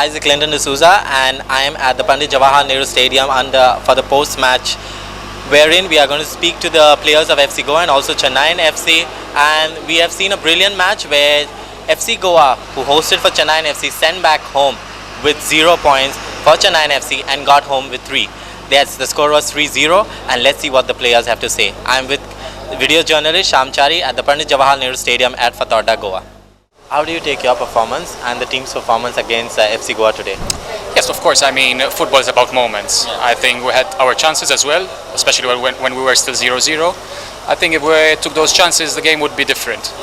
Isaac Clinton D'Souza, and I am at the Pandit Jawaharlal Nehru Stadium for the post match, wherein we are going to speak to the players of FC Goa and also Chennai FC. And we have seen a brilliant match where FC Goa, who hosted for Chennai FC, sent back home with 0 points for Chennai FC and got home with 3. Yes, the score was 3-0, and let's see what the players have to say. I am with video journalist Shamchari at the Pandit Jawaharlal Nehru Stadium at Fatorda, Goa. How do you take your performance and the team's performance against FC Goa today? Yes, of course. I mean, football is about moments. Yeah. I think we had our chances as well, especially when we were still 0-0. I think if we took those chances, the game would be different.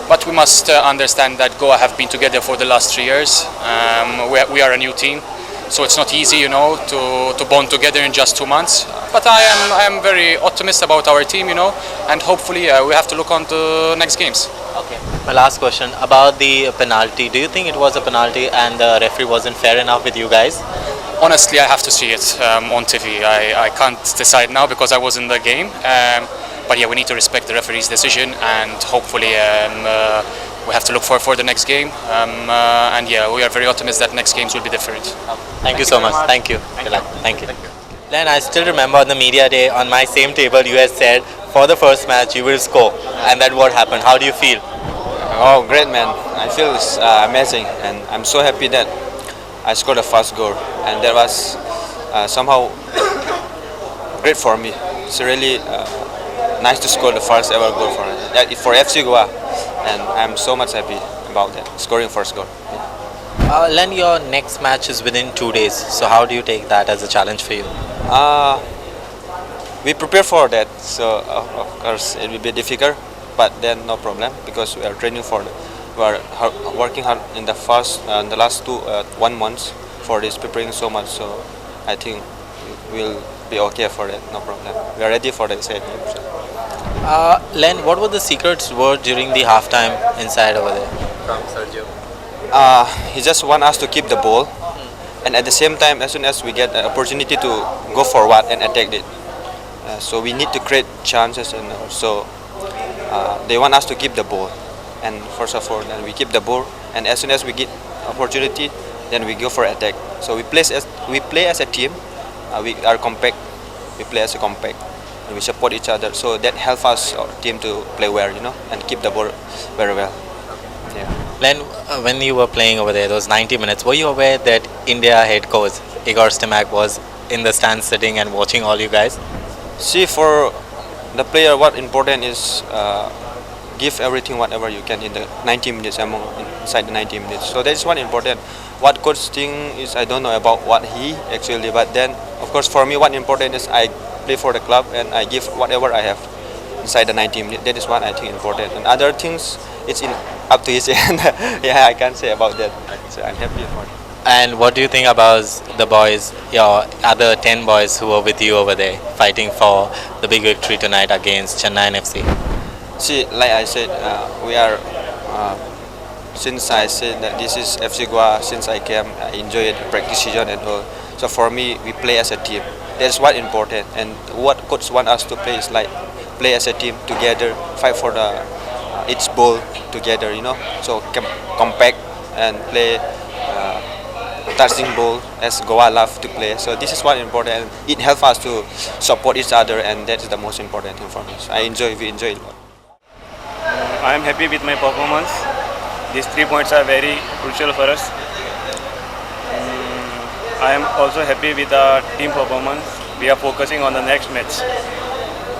But we must understand that Goa have been together for the last 3 years. We are a new team, so it's not easy, you know, to bond together in just 2 months. But I am very optimistic about our team, you know, and hopefully we have to look on to next games. Okay. My last question about the penalty. Do you think it was a penalty and the referee wasn't fair enough with you guys? Honestly, I have to see it on TV. I can't decide now because I was in the game. But yeah, we need to respect the referee's decision, and hopefully we have to look for the next game. And yeah, we are very optimistic that next games will be different. Thank you so much. Thank you. Thank you. Len, I still remember on the media day on my same table you had said for the first match you will score, and that what happened. How do you feel? Oh, great, man. I feel it's amazing, and I'm so happy that I scored the first goal, and that was somehow great for me. It's really nice to score the first ever goal for FC Goa, and I'm so much happy about that, scoring first goal. Len, your next match is within 2 days, so how do you take that as a challenge for you? We prepare for that, so of course it will be difficult, but then no problem because we are training for it. We are working hard in the last 1 month for this, preparing so much, so I think we'll be okay for that, no problem. We are ready for that set. Len, what were the secrets were during the halftime inside over there from Sergio? He just want us to keep the ball, and at the same time, as soon as we get the opportunity to go forward and attack it, so we need to create chances, and also they want us to keep the ball. And first of all, then we keep the ball, and as soon as we get opportunity, then we go for attack. So we play as a team. We are compact. We play as a compact, and we support each other. So that helps us, our team, to play well, you know, and keep the ball very well. Yeah. Len, when you were playing over there, those 90 minutes, were you aware that India head coach Igor Stimac was in the stands sitting and watching all you guys? See, for the player, what important is give everything whatever you can in the 90 minutes, inside the 90 minutes. So that is one important. What coach think is, I don't know about what he actually, but then of course for me what important is I play for the club and I give whatever I have inside the 90 minutes. That is what I think important. And other things, it's up to his hand. Yeah, I can't say about that. So I'm happy for it. And what do you think about the boys, your other 10 boys who were with you over there, fighting for the big victory tonight against Chennai FC? See, like I said, we are, since I said that this is FC Goa, since I came, I enjoyed the practice season and all. So for me, we play as a team. That's what important. And what coach want us to play is like, play as a team together, fight for the each ball together, you know. So compact and play touching ball as Goa love to play. So this is what important. It helps us to support each other, and that is the most important thing for me. So we enjoy it a lot. I am happy with my performance. These 3 points are very crucial for us. I am also happy with our team performance. We are focusing on the next match.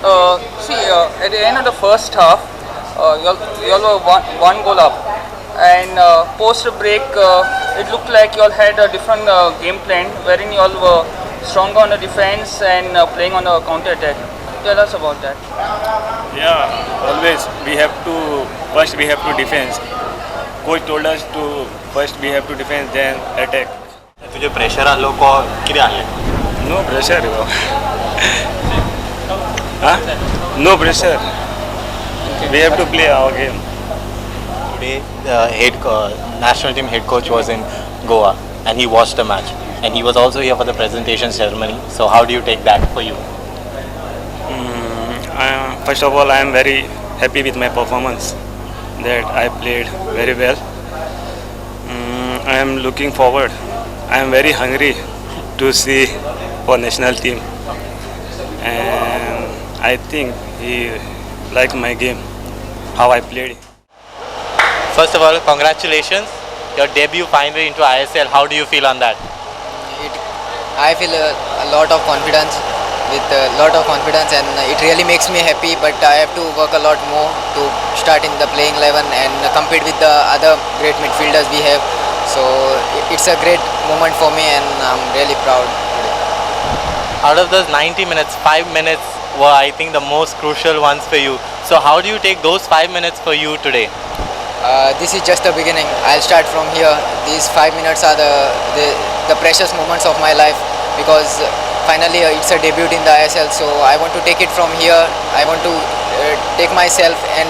At the end of the first half, you all were one goal up, and post break, it looked like you all had a different game plan, wherein you all were stronger on the defense and playing on the counter attack. Tell us about that. Yeah, always we have to defend. Coach told us to first we have to defend, then attack. तुझे pressure आलो को किती आले? No pressure, bro. No pressure. We have to play our game. Today, the national team head coach was in Goa and he watched the match, and he was also here for the presentation ceremony. So how do you take that for you? First of all, I am very happy with my performance, that I played very well. I am looking forward I am very hungry to see for national team, and I think he liked my game, how I played. First of all, congratulations. Your debut finally into ISL. How do you feel on that? I feel a lot of confidence, and it really makes me happy. But I have to work a lot more to start in the playing 11 and compete with the other great midfielders we have. So it's a great moment for me, and I'm really proud. Out of those 90 minutes, 5 minutes were, I think, the most crucial ones for you. So how do you take those 5 minutes for you today? This is just the beginning. I'll start from here. These 5 minutes are the precious moments of my life, because finally it's a debut in the ISL. So I want to take it from here. I want to take myself and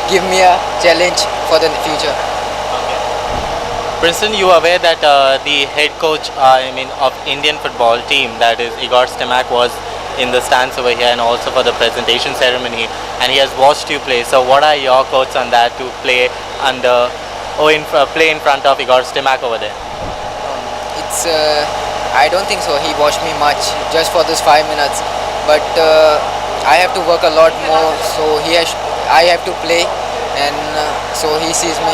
give me a challenge for the future. Princeton, you are aware that the head coach, of Indian football team, that is Igor Stimac, was in the stands over here and also for the presentation ceremony, and he has watched you play. So, what are your thoughts on that, to play play in front of Igor Stimac over there? It's I don't think so. He watched me much just for this 5 minutes, but I have to work a lot more. So I have to play, and so he sees me.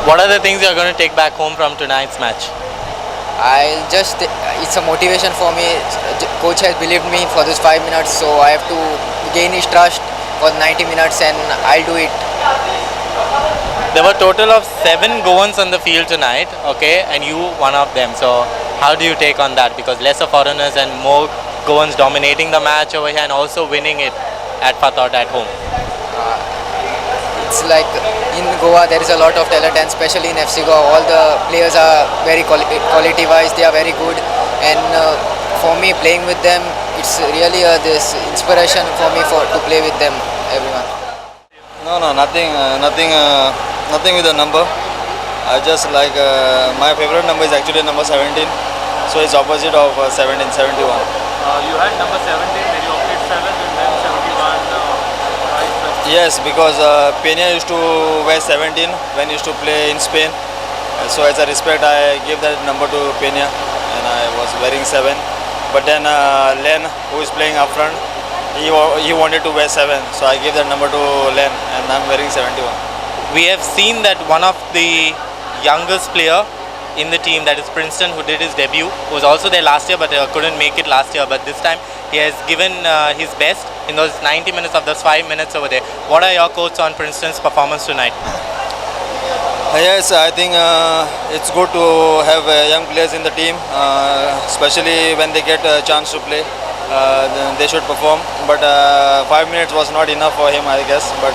What are the things you are going to take back home from tonight's match? It's a motivation for me. Coach has believed me for this 5 minutes, so I have to gain his trust for 90 minutes, and I'll do it. There were a total of 7 Goans on the field tonight, okay, and you one of them. So how do you take on that? Because lesser foreigners and more Goans dominating the match over here and also winning it at Fatot at home. It's like in Goa there is a lot of talent, and especially in FC Goa all the players are very quality wise, they are very good, and for me playing with them, it's really this inspiration for me to play with them, everyone. No, nothing with the number. I just like my favorite number is actually number 17, so it's opposite of 17, 71. You had number 17, then you opted 7 and then 71. Yes, because Peña used to wear 17 when he used to play in Spain. So as a respect, I gave that number to Peña, and I was wearing 7. But then Len, who is playing up front, he wanted to wear 7, so I gave that number to Len, and I'm wearing 71. We have seen that one of the youngest player in the team, that is Princeton, who did his debut, was also there last year but couldn't make it last year, but this time he has given his best in those 90 minutes of those 5 minutes over there. What are your thoughts on Princeton's performance tonight? Yes, I think it's good to have young players in the team, especially when they get a chance to play. They should perform, but 5 minutes was not enough for him, I guess. But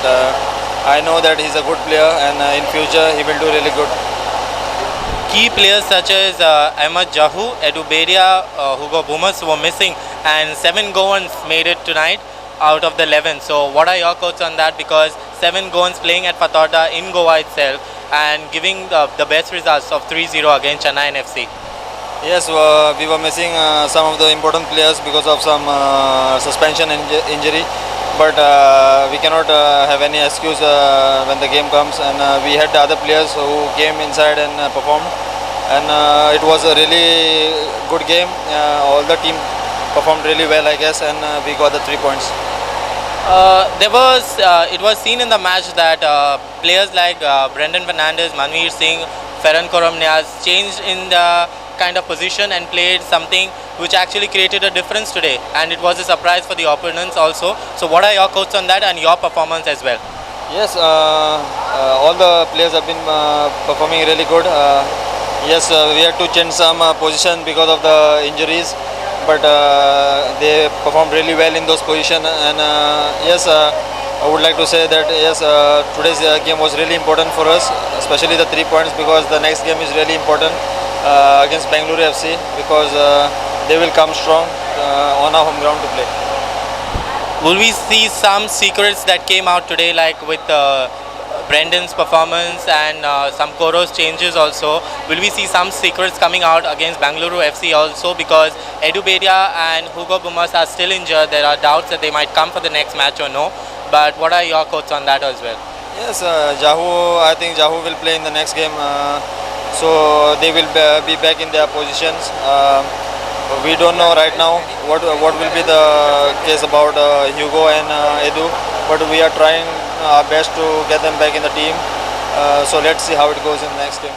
I know that he's a good player, and in future he will do really good. Key players such as Ahmed Jahu, Edu Beria, Hugo Bumas were missing, and 7 Goans made it tonight out of the 11. So what are your thoughts on that? Because 7 Goans playing at Fatot in Goa itself and giving the best results of 3-0 against Chennai FC. Yes, we were missing some of the important players because of some suspension injury, but we cannot have any excuse when the game comes, and we had the other players who came inside and performed, and it was a really good game. All the team performed really well, I guess, and we got the 3 points. It was seen in the match that players like Brendan Fernandez, Manveer Singh, Ferran Koromniaz changed in the kind of position and played something which actually created a difference today, and it was a surprise for the opponents also. So what are your thoughts on that and your performance as well? Yes, all the players have been performing really good. Yes, we had to change some position because of the injuries, but they performed really well in those positions, and yes, I would like to say that yes, today's game was really important for us, especially the 3 points, because the next game is really important against Bangalore FC, because they will come strong on our home ground to play. Will we see some secrets that came out today, like with Brendan's performance and some Koros changes also? Will we see some secrets coming out against Bangalore FC also, because Edu Beria and Hugo Bumas are still injured? There are doubts that they might come for the next match or no, but what are your thoughts on that as well? Yes, Jahu, I think Jahu will play in the next game. so they will be back in their positions. We don't know right now what will be the case about Hugo and Edu, but we are trying our best to get them back in the team. So let's see how it goes in the next game.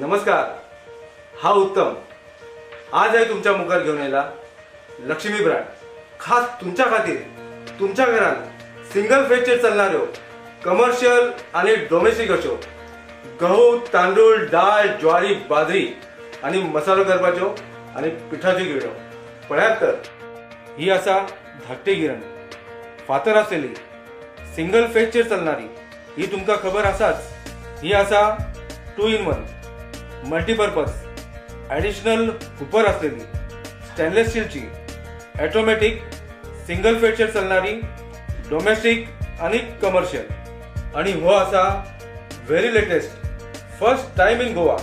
नमस्कार, हा उत्तम आज आहे तुमच्या मुखार घेऊन येला Lakshmi brand खास तुमच्या खातीर तुमच्या घरात सिंगल फेजचेर चालणाऱ्यो कमर्शियल आणि डोमेस्टिक अश्यो गहू तांदूळ डाळ ज्वारी बाजरी आणि मसालो करपाच्यो आणि पिठाच्यो गिरण्यो पळयात तर ही आसा धाकटी गिरणी फातर आसलेली सिंगल फेजचेर चालणारी ही तुमकां खबर आसाच ही आसा 2 in 1 मल्टीपर्पज ॲडिशनल हुपर असलेली स्टेनलेस स्टीलची ऑटोमॅटिक सिंगल फेजचेर चालणारी डोमेस्टिक आणि कमर्शियल आणि हो असा very latest first time in Goa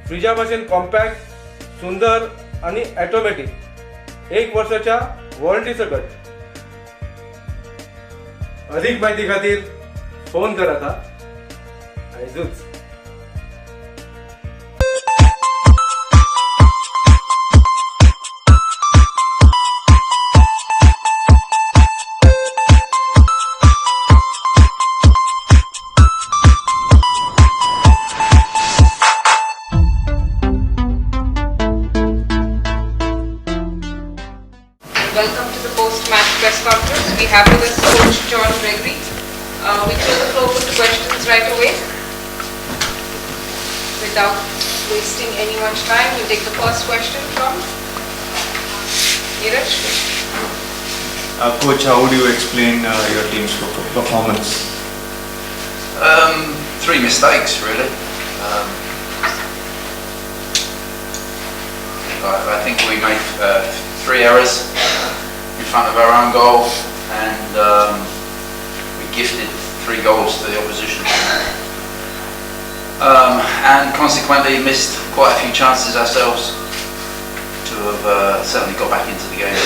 फ्रिजा भाशेन कॉम्पॅक्ट सुंदर आणि ऑटोमॅटिक 1 वर्षाच्या वॉरंटी सकट अधिक माहिती खातीर फोन करात हा आयजूच. Welcome to the post-match press conference. We have with us Coach John Gregory. We throw the floor open to questions right away. Without wasting anyone's time, we'll take the first question from Neeraj. Coach, how would you explain your team's performance? 3 mistakes really. I think we made 3 errors in front of our own goal, and we gifted 3 goals to the opposition, and consequently missed quite a few chances ourselves to have certainly got back into the game.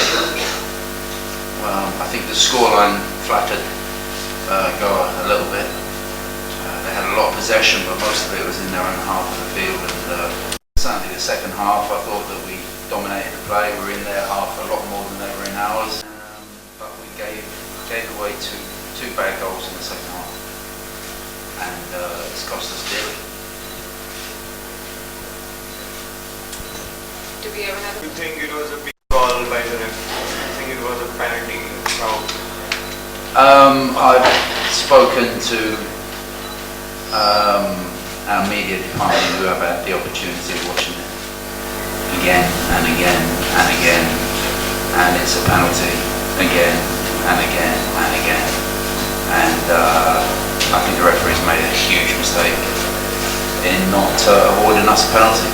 I think the scoreline flattered Goa a little bit. They had a lot of possession, but most of it was in their own half of the field, and certainly the second half I thought that we dominated the play. We were in their half a lot more than they were in ours, but we gave away two bad goals in the second half, and it's cost us dearly. Do we have another? Do you think it was a big call by the ref? Do you think it was a penalty foul? I've spoken to our media department who have had the opportunity of watching it again and again and again, and it's a penalty again and again and again, and I think the referee's made a huge mistake in not awarding us a penalty.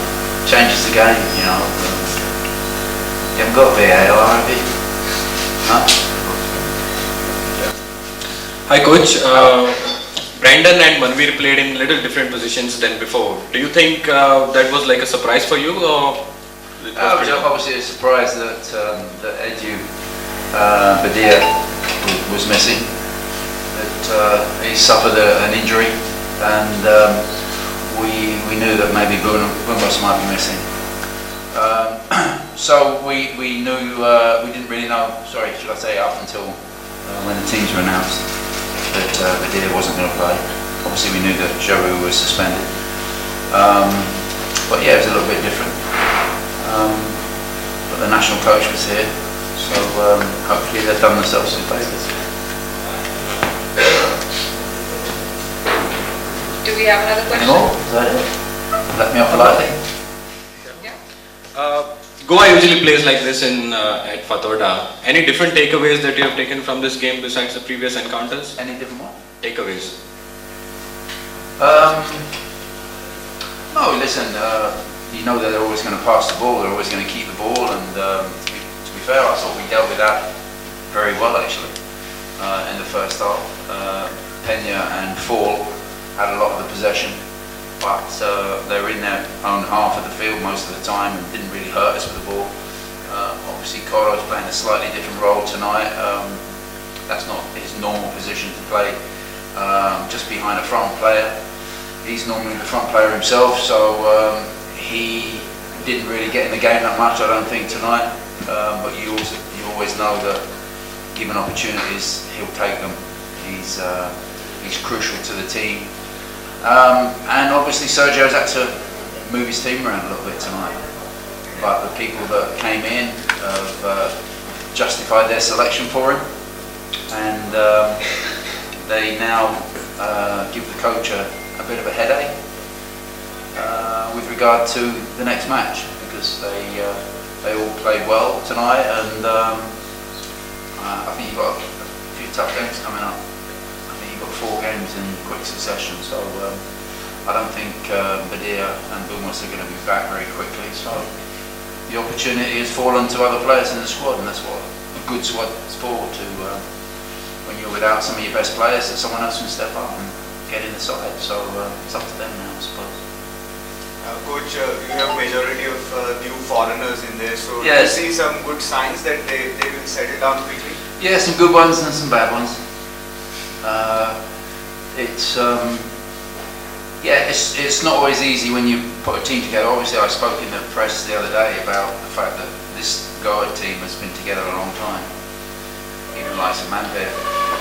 Changes the game, you know. You haven't got VAR, have you? No? Hi Coach, Brandon and Manveer played in little different positions than before. Do you think that was like a surprise for you? Or it was obviously a surprise that Edu Badia was missing. That he suffered an injury, and we knew that maybe Bumbos might be missing. So we knew, we didn't really know, sorry, should I say up until when the teams were announced, that Badia wasn't going to play. Obviously we knew that Giroud was suspended. But yeah, it was a little bit different. But the national coach was here, so hopefully they've done themselves some favours. Do we have another question? Any more? Is that it? Let me off lightly. Goa usually plays like this at Fatorda. Any different takeaways that you have taken from this game besides the previous encounters? Any different what? Takeaways. No, listen, you know that they're always going to pass the ball, they're always going to keep the ball, and to be fair, I thought we dealt with that very well actually in the first half. Pena and Fall had a lot of the possession, but they were in their own half of the field most of the time and didn't really hurt us with the ball. Obviously Coro's playing a slightly different role tonight. That's not his normal position to play, just behind a front player. He's normally the front player himself, so he didn't really get in the game that much, I don't think, tonight. But you always know that given opportunities, he'll take them. He's crucial to the team. And obviously Sergio's had to move his team around a little bit tonight. But the people that came in have justified their selection for him. And they now give the coach a bit of a headache with regard to the next match, because they all played well tonight, and I think you've got a few tough games coming up. I think you've got 4 games in quick succession, so I don't think Badia and Bumbos are going to be back very quickly, so the opportunity has fallen to other players in the squad, and that's what a good squad is for, to when you're without some of your best players, that someone else can step up and get in the side, so it's up to them now, I suppose. Coach, you have majority of new foreigners in there, so yes. Do you see some good signs that they will settle down quickly? Yeah, some good ones and some bad ones. It's not always easy when you put a team together. Obviously, I spoke in the press the other day about the fact that this Goa team has been together a long time. Even like Manveer,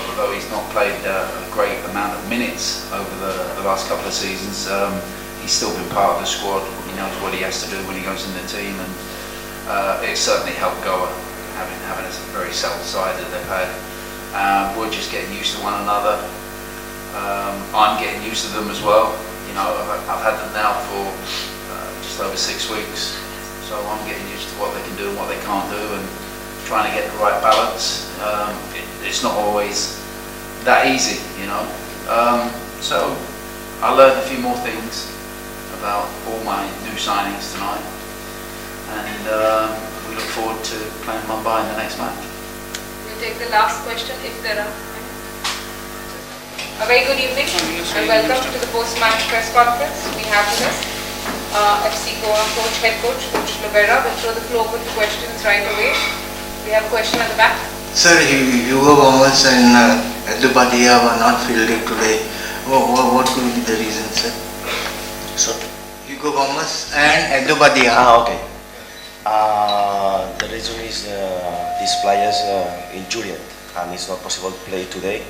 although he's not played a great amount of minutes over the last couple of seasons, he's still been part of the squad. He knows what he has to do when he goes in the team, and it certainly helped Goa having a very settled side that they've had. We're just getting used to one another. I'm getting used to them as well. You know, I've had them now for just over 6 weeks, so I'm getting used to what they can do and what they can't do, and trying to get the right balance. It's not always that easy, you know. So I learned a few more things about all my new signings tonight, and we look forward to playing Mumbai in the next match. We'll take the last question if there are. A very good evening and welcome to the post-match press conference. We have with us FC Goa head coach Libera. We'll throw the floor open to questions right away. We have a question at the back. Sir, Hugo Gomez and Badia were not fielded today. What could be the reason, sir? So, Hugo Gomez and Badia. Okay. The reason is these players injured and it's not possible to play today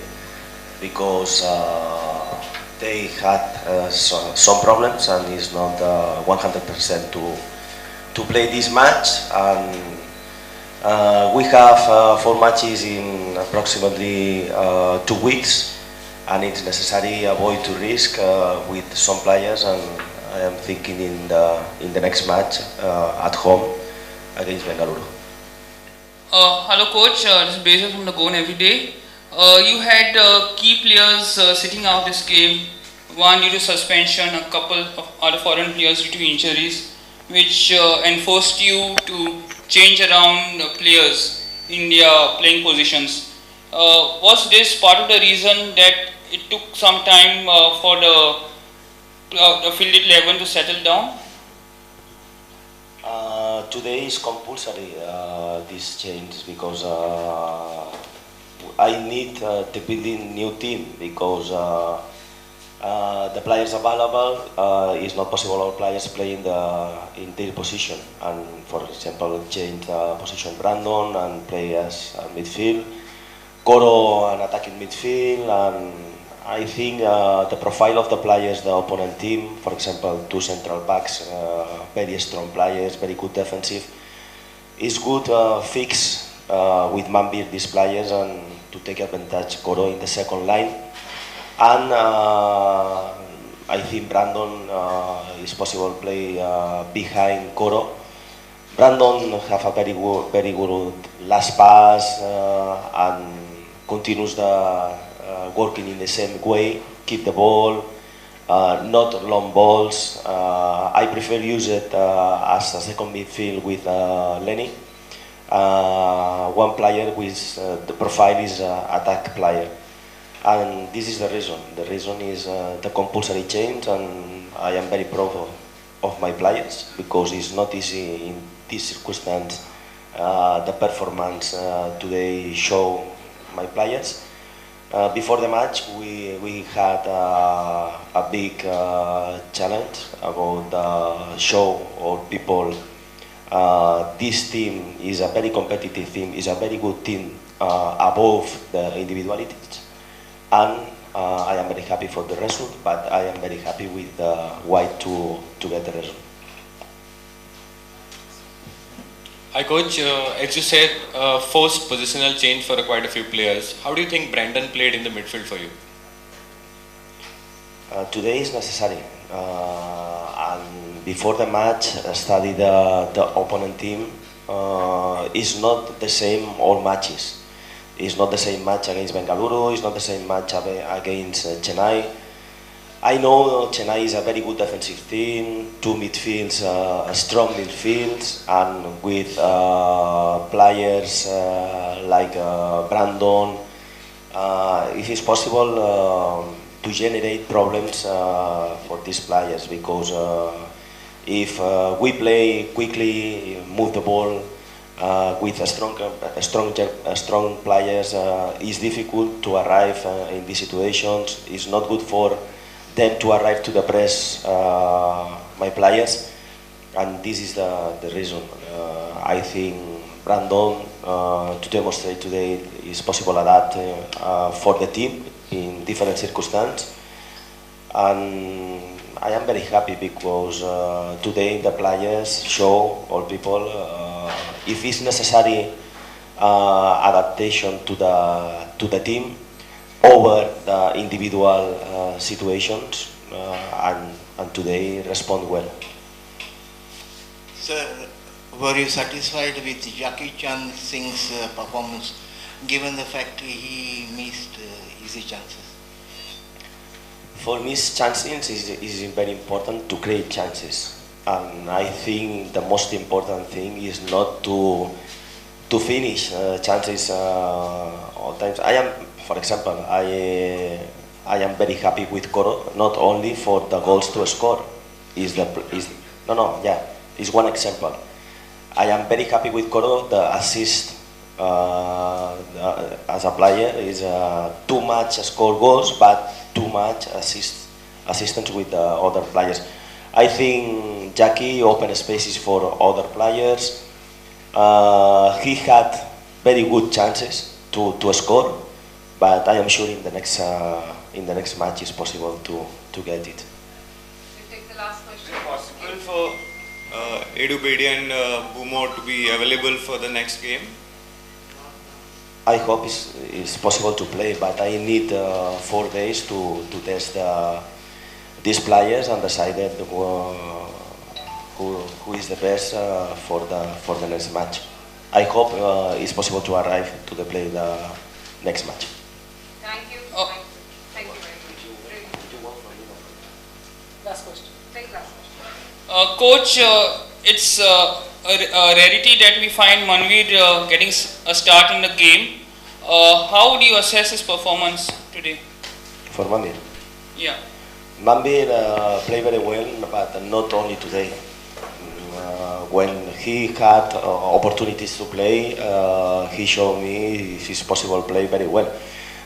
because they had some problems and it's not 100% to play this match. And we have 4 matches in approximately 2 weeks, and it's necessary avoid to risk with some players, and I am thinking in the next match at home against Bengaluru. Hello coach, this is Bezos from the Gone Everyday. You had key players sitting out this game, one due to suspension, a couple of other foreign players due to injuries, which enforced you to change around players in their playing positions. Was this part of the reason that it took some time for the fielded 11 to settle down? Today is compulsory this change because I need to build a new team because The players available is not possible all players play in their position, and for example change position Brandon and play as midfield, Coro an attacking midfield, and I think the profile of the players, the opponent team, for example two central backs, very strong players, very good defensive, is good fix with Mambir these players and to take advantage Coro in the second line. And I think Brandon is possible play behind Coro. Brandon have a very good last pass and continues the working in the same way, keep the ball, not long balls. I prefer use it as a second midfield with Lenny. One player with the profile is attack player. And this is the reason. The reason is the compulsory change, and I am very proud of my players because it's not easy in this circumstance. The performance today show my players. Before the match, we had a big challenge about the show or people. This team is a very competitive team, is a very good team above the individualities. And I am very happy for the result, but I am very happy with White to get the result. Hi coach, as you said, forced positional change for quite a few players. How do you think Brandon played in the midfield for you? Today is necessary. And before the match, study the opponent team. It's not the same all matches. It's not the same match against Bengaluru, it's not the same match against Chennai. I know Chennai is a very good defensive team, two midfields, strong midfields, and with players like Brandon, it is possible to generate problems for these players because if we play quickly, move the ball, with strong players, it's difficult to arrive in these situations. It's not good for them to arrive to the press, my players, and this is the reason. I think Brandon to demonstrate today is possible adapt for the team in different circumstances, and I am very happy because today the players show all people if it's necessary adaptation to the team over the individual situations, and today respond well. Sir, were you satisfied with Jackie Chan Singh's performance given the fact he missed easy chances? For me, chances is very important to create chances. And I think the most important thing is not to finish chances all times. For example, I am very happy with Coro, not only for the goals to score. It's one example. I am very happy with Coro. The assist as a player is too much score goals, but too much assistance with the other players. I think Jackie opened spaces for other players. He had very good chances to score, but I am sure in the next match it's possible to get it. We'll take the last question. Is it possible for Edu Bedi and Bumo to be available for the next game? I hope it's possible to play, but I need 4 days to test these players and decide who is the best for the next match. I hope it's possible to arrive to play the next match. Thank you. Thank you very much. Last question. Take last question. Coach, it's a rarity that we find Manveer getting a start in the game. How would you assess his performance today? For Manveer? Yeah. Manveer played very well, but not only today. When he had opportunities to play, he showed me his possible play very well.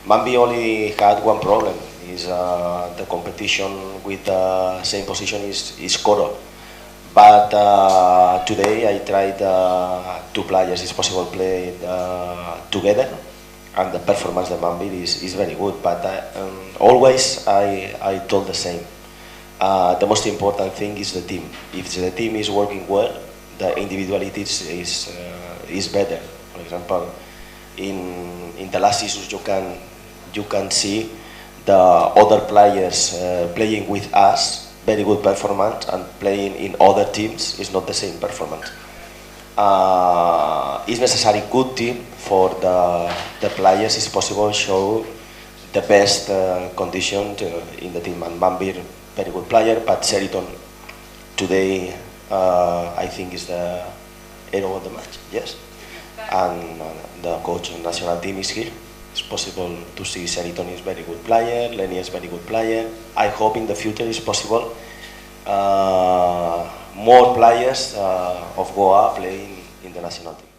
Manveer only had one problem. Is the competition with the same position is Coro. But today I tried two players. It's possible play together, and the performance of Mambir is very good. But always I told the same. The most important thing is the team. If the team is working well, the individuality is better. For example, in the last seasons you can see the other players playing with us, very good performance, and playing in other teams is not the same performance. It's necessary good team for the players. It's possible show the best condition in the team. And Mambir, very good player, but Sheraton today I think is the hero of the match. Yes, and the coach of national team is here. It's possible to see Sheraton is very good player, Lenny is very good player. I hope in the future is possible more players of Goa playing in the national team.